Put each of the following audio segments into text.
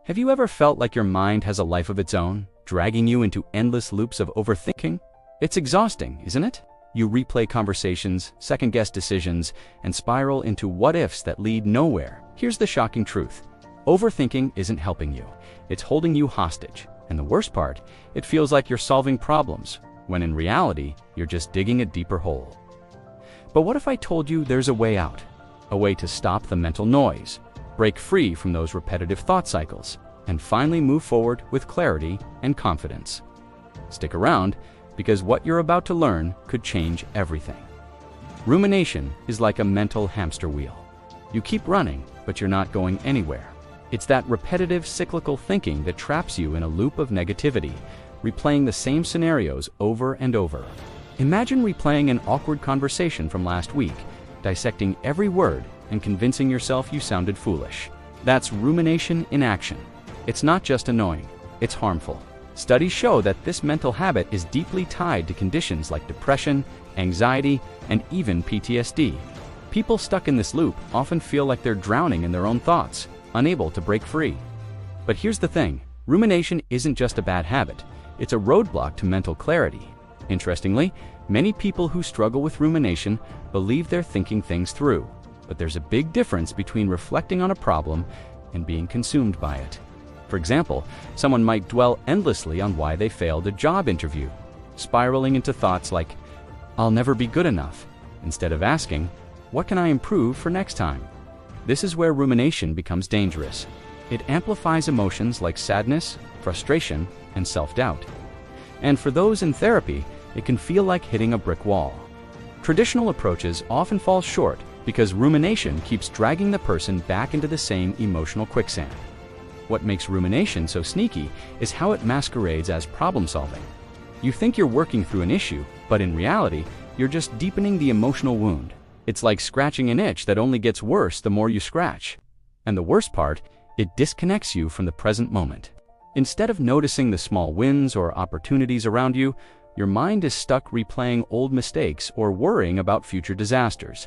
Have you ever felt like your mind has a life of its own, dragging you into endless loops of overthinking? It's exhausting, isn't it? You replay conversations, second-guess decisions, and spiral into what-ifs that lead nowhere. Here's the shocking truth. Overthinking isn't helping you. It's holding you hostage. And the worst part, it feels like you're solving problems, when in reality, you're just digging a deeper hole. But what if I told you there's a way out? A way to stop the mental noise, break free from those repetitive thought cycles, and finally move forward with clarity and confidence. Stick around, because what you're about to learn could change everything. Rumination is like a mental hamster wheel. You keep running, but you're not going anywhere. It's that repetitive, cyclical thinking that traps you in a loop of negativity, replaying the same scenarios over and over. Imagine replaying an awkward conversation from last week, dissecting every word and convincing yourself you sounded foolish. That's rumination in action. It's not just annoying, it's harmful. Studies show that this mental habit is deeply tied to conditions like depression, anxiety, and even PTSD. People stuck in this loop often feel like they're drowning in their own thoughts, unable to break free. But here's the thing, rumination isn't just a bad habit, it's a roadblock to mental clarity. Interestingly, many people who struggle with rumination believe they're thinking things through, but there's a big difference between reflecting on a problem and being consumed by it. For example, someone might dwell endlessly on why they failed a job interview, spiraling into thoughts like, "I'll never be good enough," instead of asking, "What can I improve for next time?" This is where rumination becomes dangerous. It amplifies emotions like sadness, frustration, and self-doubt. And for those in therapy, it can feel like hitting a brick wall. Traditional approaches often fall short because rumination keeps dragging the person back into the same emotional quicksand. What makes rumination so sneaky is how it masquerades as problem-solving. You think you're working through an issue, but in reality, you're just deepening the emotional wound. It's like scratching an itch that only gets worse the more you scratch. And the worst part, it disconnects you from the present moment. Instead of noticing the small wins or opportunities around you, your mind is stuck replaying old mistakes or worrying about future disasters.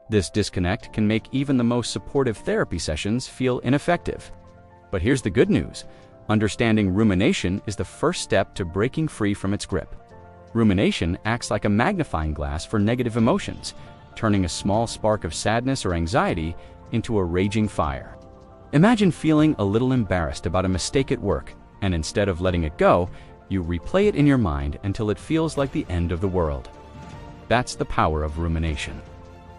This disconnect can make even the most supportive therapy sessions feel ineffective. But here's the good news. Understanding rumination is the first step to breaking free from its grip. Rumination acts like a magnifying glass for negative emotions, turning a small spark of sadness or anxiety into a raging fire. Imagine feeling a little embarrassed about a mistake at work, and instead of letting it go, you replay it in your mind until it feels like the end of the world. That's the power of rumination.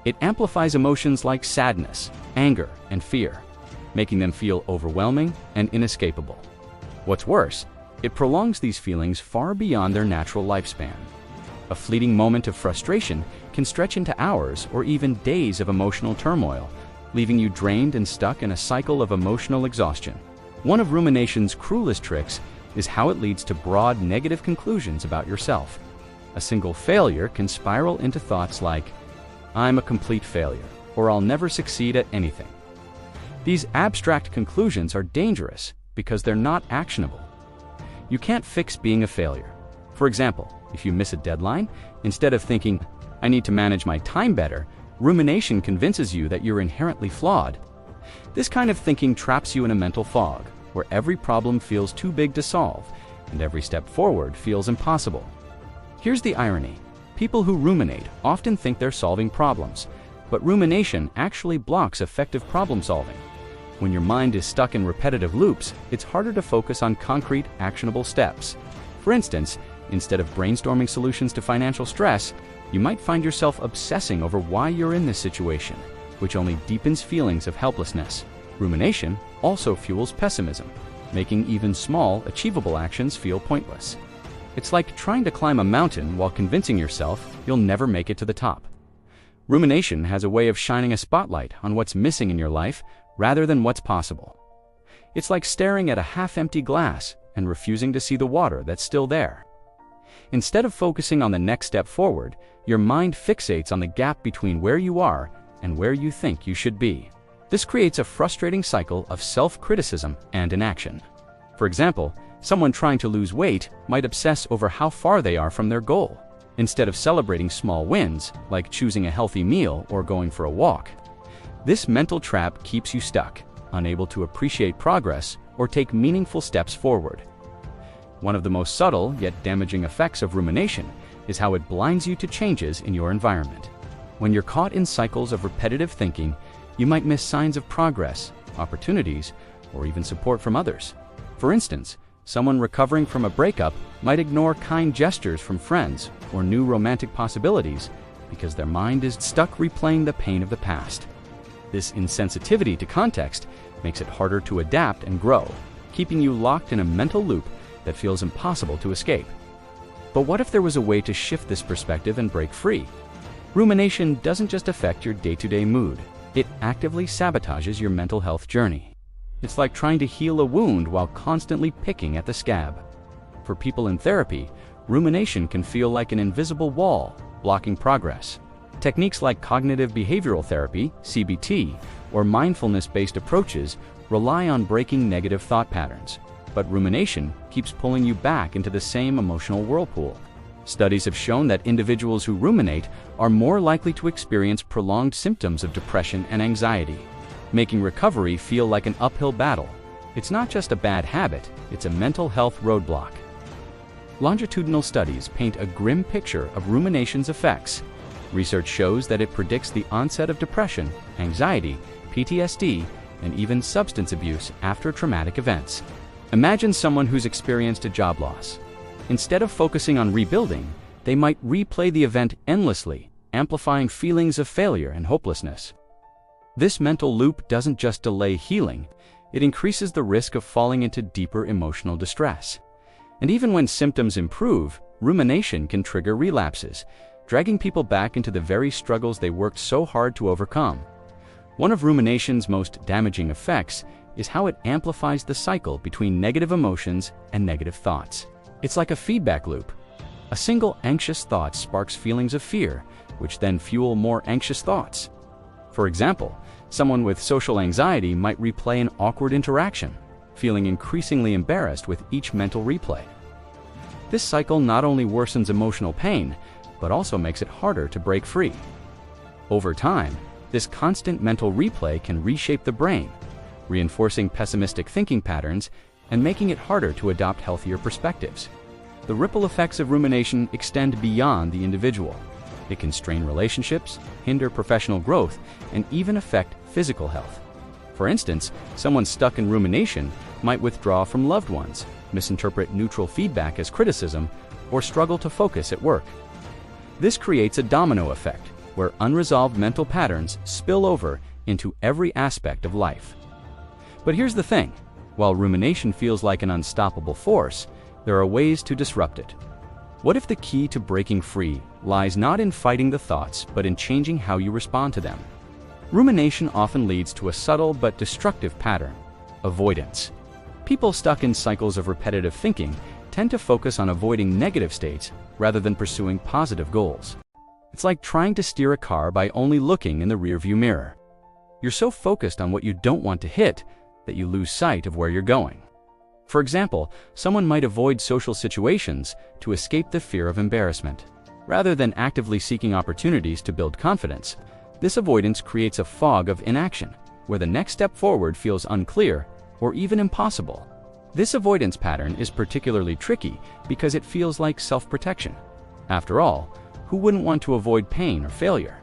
It amplifies emotions like sadness, anger, and fear, making them feel overwhelming and inescapable. What's worse, it prolongs these feelings far beyond their natural lifespan. A fleeting moment of frustration can stretch into hours or even days of emotional turmoil, leaving you drained and stuck in a cycle of emotional exhaustion. One of rumination's cruelest tricks is how it leads to broad negative conclusions about yourself. A single failure can spiral into thoughts like, "I'm a complete failure," or "I'll never succeed at anything." These abstract conclusions are dangerous because they're not actionable. You can't fix being a failure. For example, if you miss a deadline, instead of thinking, "I need to manage my time better," rumination convinces you that you're inherently flawed. This kind of thinking traps you in a mental fog, where every problem feels too big to solve, and every step forward feels impossible. Here's the irony. People who ruminate often think they're solving problems, but rumination actually blocks effective problem solving. When your mind is stuck in repetitive loops, it's harder to focus on concrete, actionable steps. For instance, instead of brainstorming solutions to financial stress, you might find yourself obsessing over why you're in this situation, which only deepens feelings of helplessness. Rumination also fuels pessimism, making even small, achievable actions feel pointless. It's like trying to climb a mountain while convincing yourself you'll never make it to the top. Rumination has a way of shining a spotlight on what's missing in your life rather than what's possible. It's like staring at a half-empty glass and refusing to see the water that's still there. Instead of focusing on the next step forward, your mind fixates on the gap between where you are and where you think you should be. This creates a frustrating cycle of self-criticism and inaction. For example, someone trying to lose weight might obsess over how far they are from their goal, instead of celebrating small wins, like choosing a healthy meal or going for a walk. This mental trap keeps you stuck, unable to appreciate progress or take meaningful steps forward. One of the most subtle yet damaging effects of rumination is how it blinds you to changes in your environment. When you're caught in cycles of repetitive thinking, you might miss signs of progress, opportunities, or even support from others. For instance, someone recovering from a breakup might ignore kind gestures from friends or new romantic possibilities because their mind is stuck replaying the pain of the past. This insensitivity to context makes it harder to adapt and grow, keeping you locked in a mental loop that feels impossible to escape. But what if there was a way to shift this perspective and break free? Rumination doesn't just affect your day-to-day mood, it actively sabotages your mental health journey. It's like trying to heal a wound while constantly picking at the scab. For people in therapy, rumination can feel like an invisible wall, blocking progress. Techniques like cognitive behavioral therapy, CBT, or mindfulness-based approaches rely on breaking negative thought patterns. But rumination keeps pulling you back into the same emotional whirlpool. Studies have shown that individuals who ruminate are more likely to experience prolonged symptoms of depression and anxiety, making recovery feel like an uphill battle. It's not just a bad habit, it's a mental health roadblock. Longitudinal studies paint a grim picture of rumination's effects. Research shows that it predicts the onset of depression, anxiety, PTSD, and even substance abuse after traumatic events. Imagine someone who's experienced a job loss. Instead of focusing on rebuilding, they might replay the event endlessly, amplifying feelings of failure and hopelessness. This mental loop doesn't just delay healing, it increases the risk of falling into deeper emotional distress. And even when symptoms improve, rumination can trigger relapses, dragging people back into the very struggles they worked so hard to overcome. One of rumination's most damaging effects is how it amplifies the cycle between negative emotions and negative thoughts. It's like a feedback loop. A single anxious thought sparks feelings of fear, which then fuel more anxious thoughts. For example, someone with social anxiety might replay an awkward interaction, feeling increasingly embarrassed with each mental replay. This cycle not only worsens emotional pain, but also makes it harder to break free. Over time, this constant mental replay can reshape the brain, reinforcing pessimistic thinking patterns and making it harder to adopt healthier perspectives. The ripple effects of rumination extend beyond the individual. It can strain relationships, hinder professional growth, and even affect physical health. For instance, someone stuck in rumination might withdraw from loved ones, misinterpret neutral feedback as criticism, or struggle to focus at work. This creates a domino effect, where unresolved mental patterns spill over into every aspect of life. But here's the thing, while rumination feels like an unstoppable force, there are ways to disrupt it. What if the key to breaking free lies not in fighting the thoughts, but in changing how you respond to them? Rumination often leads to a subtle but destructive pattern: avoidance. People stuck in cycles of repetitive thinking tend to focus on avoiding negative states rather than pursuing positive goals. It's like trying to steer a car by only looking in the rearview mirror. You're so focused on what you don't want to hit that you lose sight of where you're going. For example, someone might avoid social situations to escape the fear of embarrassment. Rather than actively seeking opportunities to build confidence, this avoidance creates a fog of inaction, where the next step forward feels unclear or even impossible. This avoidance pattern is particularly tricky because it feels like self-protection. After all, who wouldn't want to avoid pain or failure?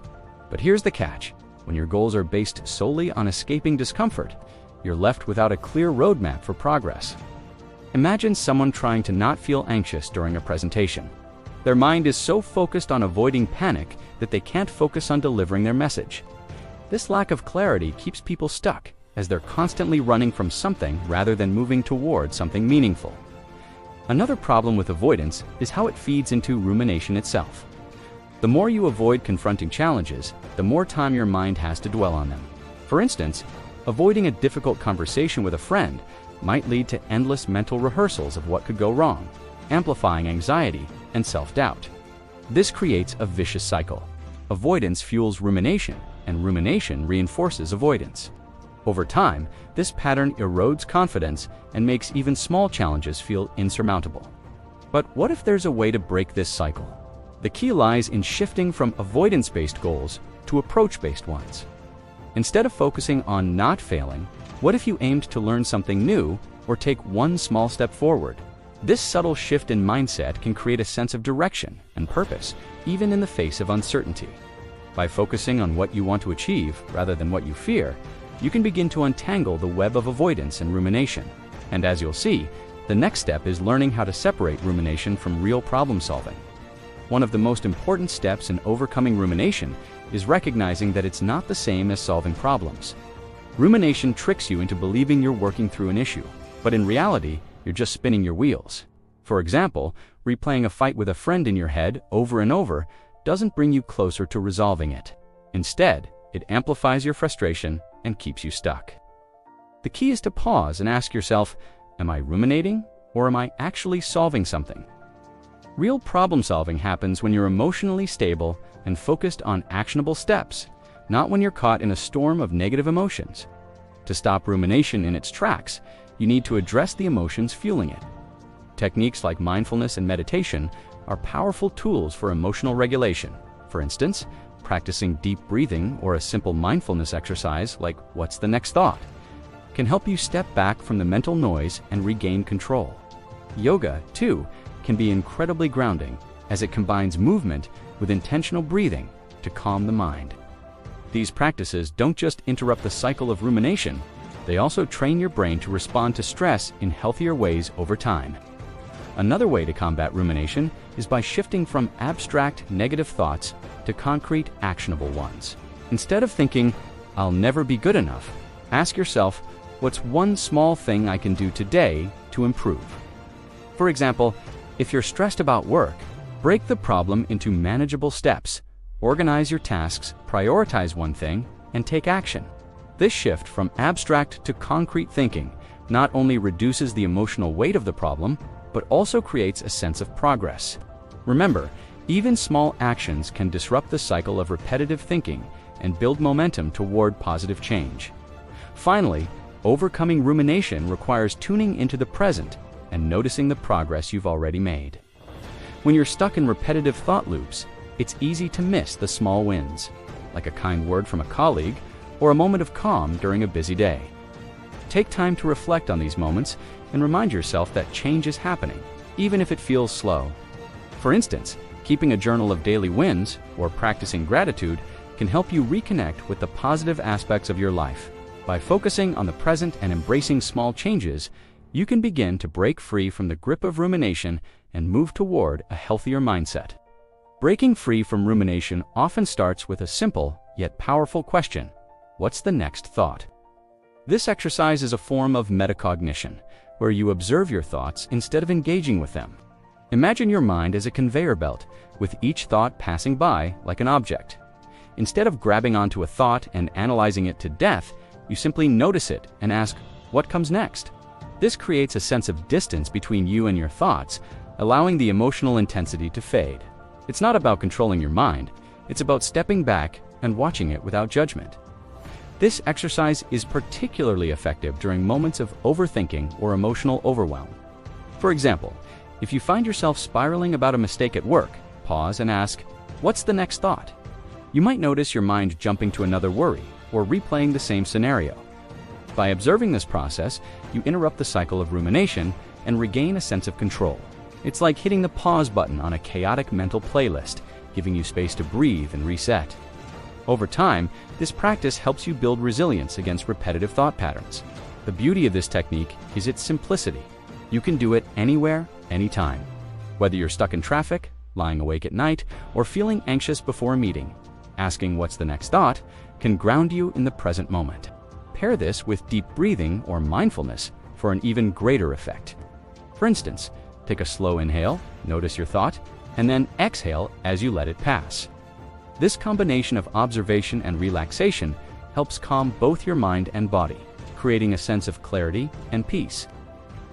But here's the catch: when your goals are based solely on escaping discomfort, you're left without a clear roadmap for progress. Imagine someone trying to not feel anxious during a presentation. Their mind is so focused on avoiding panic that they can't focus on delivering their message. This lack of clarity keeps people stuck, as they're constantly running from something rather than moving toward something meaningful. Another problem with avoidance is how it feeds into rumination itself. The more you avoid confronting challenges, the more time your mind has to dwell on them. For instance, avoiding a difficult conversation with a friend might lead to endless mental rehearsals of what could go wrong, amplifying anxiety and self-doubt. This creates a vicious cycle. Avoidance fuels rumination, and rumination reinforces avoidance. Over time, this pattern erodes confidence and makes even small challenges feel insurmountable. But what if there's a way to break this cycle? The key lies in shifting from avoidance-based goals to approach-based ones. Instead of focusing on not failing, what if you aimed to learn something new or take one small step forward. This subtle shift in mindset can create a sense of direction and purpose, even in the face of uncertainty. By focusing on what you want to achieve rather than what you fear, you can begin to untangle the web of avoidance and rumination. And as you'll see, the next step is learning how to separate rumination from real problem solving. One of the most important steps in overcoming rumination is recognizing that it's not the same as solving problems. Rumination tricks you into believing you're working through an issue, but in reality, you're just spinning your wheels. For example, replaying a fight with a friend in your head over and over doesn't bring you closer to resolving it. Instead, it amplifies your frustration and keeps you stuck. The key is to pause and ask yourself, am I ruminating or am I actually solving something? Real problem solving happens when you're emotionally stable and focused on actionable steps, not when you're caught in a storm of negative emotions. To stop rumination in its tracks, you need to address the emotions fueling it. Techniques like mindfulness and meditation are powerful tools for emotional regulation. For instance, practicing deep breathing or a simple mindfulness exercise like "What's the next thought?" can help you step back from the mental noise and regain control. Yoga, too, can be incredibly grounding as it combines movement with intentional breathing to calm the mind. These practices don't just interrupt the cycle of rumination, they also train your brain to respond to stress in healthier ways over time. Another way to combat rumination is by shifting from abstract negative thoughts to concrete actionable ones. Instead of thinking, "I'll never be good enough," ask yourself, what's one small thing I can do today to improve? For example, if you're stressed about work, break the problem into manageable steps. Organize your tasks, prioritize one thing, and take action. This shift from abstract to concrete thinking not only reduces the emotional weight of the problem, but also creates a sense of progress. Remember, even small actions can disrupt the cycle of repetitive thinking and build momentum toward positive change. Finally, overcoming rumination requires tuning into the present and noticing the progress you've already made. When you're stuck in repetitive thought loops, it's easy to miss the small wins, like a kind word from a colleague or a moment of calm during a busy day. Take time to reflect on these moments and remind yourself that change is happening, even if it feels slow. For instance, keeping a journal of daily wins or practicing gratitude can help you reconnect with the positive aspects of your life. By focusing on the present and embracing small changes, you can begin to break free from the grip of rumination and move toward a healthier mindset. Breaking free from rumination often starts with a simple yet powerful question: what's the next thought? This exercise is a form of metacognition, where you observe your thoughts instead of engaging with them. Imagine your mind as a conveyor belt, with each thought passing by like an object. Instead of grabbing onto a thought and analyzing it to death, you simply notice it and ask, what comes next? This creates a sense of distance between you and your thoughts, allowing the emotional intensity to fade. It's not about controlling your mind, it's about stepping back and watching it without judgment. This exercise is particularly effective during moments of overthinking or emotional overwhelm. For example, if you find yourself spiraling about a mistake at work, pause and ask, what's the next thought? You might notice your mind jumping to another worry or replaying the same scenario. By observing this process, you interrupt the cycle of rumination and regain a sense of control. It's like hitting the pause button on a chaotic mental playlist, giving you space to breathe and reset. Over time, this practice helps you build resilience against repetitive thought patterns. The beauty of this technique is its simplicity. You can do it anywhere, anytime. Whether you're stuck in traffic, lying awake at night, or feeling anxious before a meeting, asking what's the next thought can ground you in the present moment. Pair this with deep breathing or mindfulness for an even greater effect. For instance, take a slow inhale, notice your thought, and then exhale as you let it pass. This combination of observation and relaxation helps calm both your mind and body, creating a sense of clarity and peace.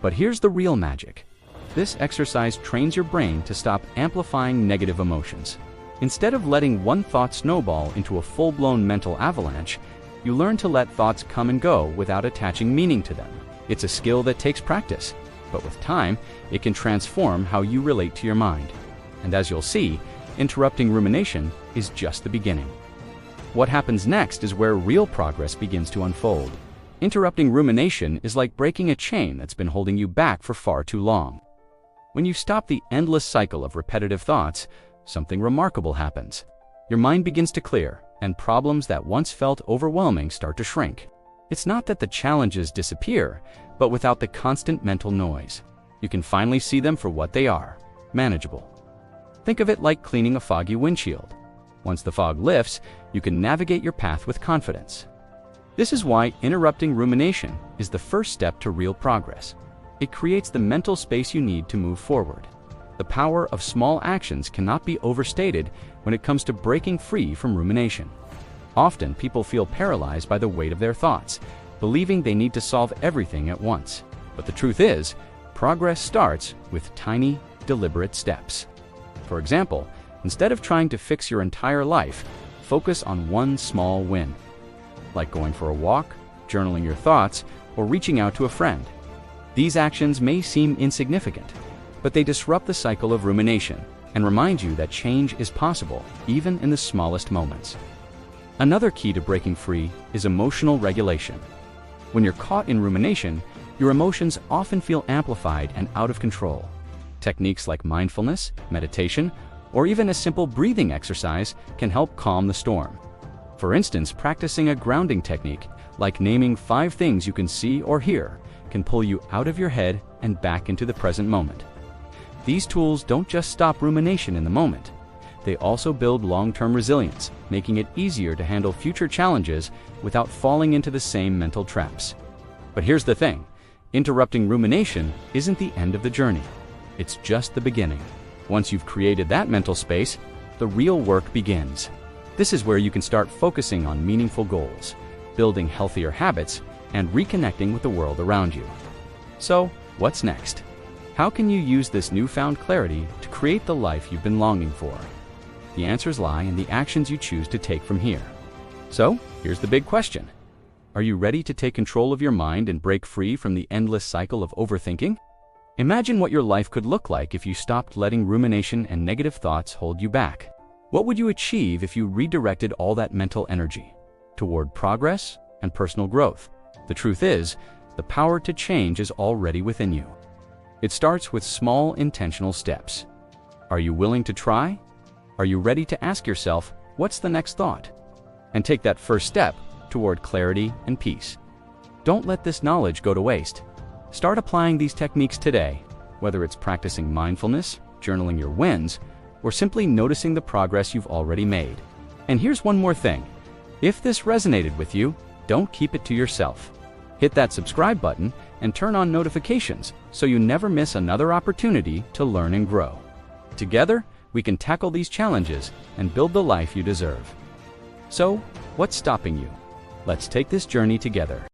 But here's the real magic. This exercise trains your brain to stop amplifying negative emotions. Instead of letting one thought snowball into a full-blown mental avalanche, you learn to let thoughts come and go without attaching meaning to them. It's a skill that takes practice, but with time, it can transform how you relate to your mind. And as you'll see, interrupting rumination is just the beginning. What happens next is where real progress begins to unfold. Interrupting rumination is like breaking a chain that's been holding you back for far too long. When you stop the endless cycle of repetitive thoughts, something remarkable happens. Your mind begins to clear, and problems that once felt overwhelming start to shrink. It's not that the challenges disappear, but without the constant mental noise. You can finally see them for what they are: manageable. Think of it like cleaning a foggy windshield. Once the fog lifts, you can navigate your path with confidence. This is why interrupting rumination is the first step to real progress. It creates the mental space you need to move forward. The power of small actions cannot be overstated when it comes to breaking free from rumination. Often, people feel paralyzed by the weight of their thoughts, believing they need to solve everything at once. But the truth is, progress starts with tiny, deliberate steps. For example, instead of trying to fix your entire life, focus on one small win, like going for a walk, journaling your thoughts, or reaching out to a friend. These actions may seem insignificant, but they disrupt the cycle of rumination and remind you that change is possible, even in the smallest moments. Another key to breaking free is emotional regulation. When you're caught in rumination, your emotions often feel amplified and out of control. Techniques like mindfulness, meditation, or even a simple breathing exercise can help calm the storm. For instance, practicing a grounding technique, like naming 5 things you can see or hear, can pull you out of your head and back into the present moment. These tools don't just stop rumination in the moment. They also build long-term resilience, making it easier to handle future challenges without falling into the same mental traps. But here's the thing: interrupting rumination isn't the end of the journey. It's just the beginning. Once you've created that mental space, the real work begins. This is where you can start focusing on meaningful goals, building healthier habits, and reconnecting with the world around you. So, what's next? How can you use this newfound clarity to create the life you've been longing for? The answers lie in the actions you choose to take from here. So, here's the big question. Are you ready to take control of your mind and break free from the endless cycle of overthinking? Imagine what your life could look like if you stopped letting rumination and negative thoughts hold you back. What would you achieve if you redirected all that mental energy toward progress and personal growth? The truth is, the power to change is already within you. It starts with small, intentional steps. Are you willing to try? Are you ready to ask yourself, what's the next thought? And take that first step toward clarity and peace. Don't let this knowledge go to waste. Start applying these techniques today, whether it's practicing mindfulness, journaling your wins, or simply noticing the progress you've already made. And here's one more thing. If this resonated with you, don't keep it to yourself. Hit that subscribe button and turn on notifications so you never miss another opportunity to learn and grow. Together, we can tackle these challenges and build the life you deserve. So, what's stopping you? Let's take this journey together.